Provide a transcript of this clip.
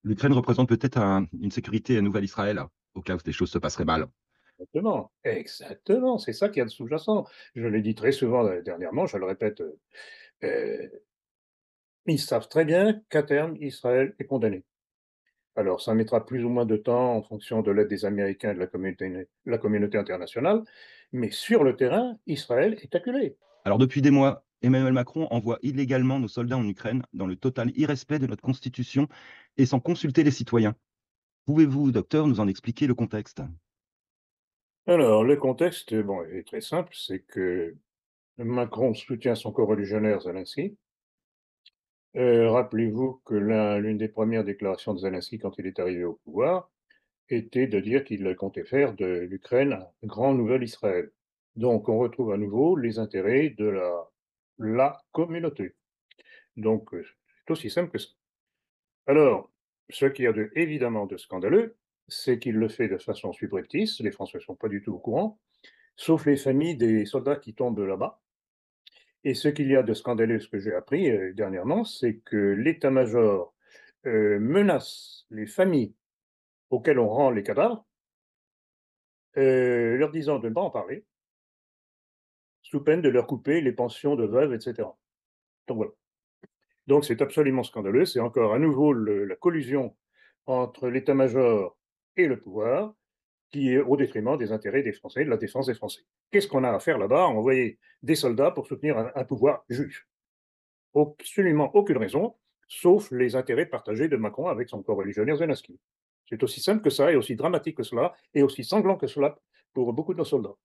L'Ukraine représente peut-être une sécurité à Nouvelle-Israël, au cas où des choses se passeraient mal. Exactement, exactement, c'est ça qu'il y a de sous-jacent. Je l'ai dit très souvent, dernièrement, je le répète, heu, ils savent très bien qu'à terme, Israël est condamné. Alors ça mettra plus ou moins de temps en fonction de l'aide des Américains et de la communauté internationale, mais sur le terrain, Israël est acculé. Alors depuis des mois, Emmanuel Macron envoie illégalement nos soldats en Ukraine dans le total irrespect de notre constitution et sans consulter les citoyens. Pouvez-vous, docteur, nous en expliquer le contexte? Alors le contexte, bon, est très simple, c'est que Macron soutient son coreligionnaire Zelensky. Rappelez-vous que l'une des premières déclarations de Zelensky quand il est arrivé au pouvoir, était de dire qu'il comptait faire de l'Ukraine un grand nouvel Israël. Donc on retrouve à nouveau les intérêts de la communauté. Donc c'est aussi simple que ça. Alors, ce qu'il y a de évidemment de scandaleux, c'est qu'il le fait de façon subreptice, les Français ne sont pas du tout au courant, sauf les familles des soldats qui tombent là-bas. Et ce qu'il y a de scandaleux, ce que j'ai appris, dernièrement, c'est que l'état-major, menace les familles auxquelles on rend les cadavres, leur disant de ne pas en parler, sous peine de leur couper les pensions de veuves et cetera. Donc voilà. Donc c'est absolument scandaleux, c'est encore à nouveau la collusion entre l'état-major et le pouvoir, qui est au détriment des intérêts des Français, de la défense des Français. Qu'est-ce qu'on a à faire là-bas? Envoyer des soldats pour soutenir un pouvoir juif. Absolument aucune raison, sauf les intérêts partagés de Macron avec son coreligionnaire Zelensky. C'est aussi simple que ça, et aussi dramatique que cela, et aussi sanglant que cela pour beaucoup de nos soldats.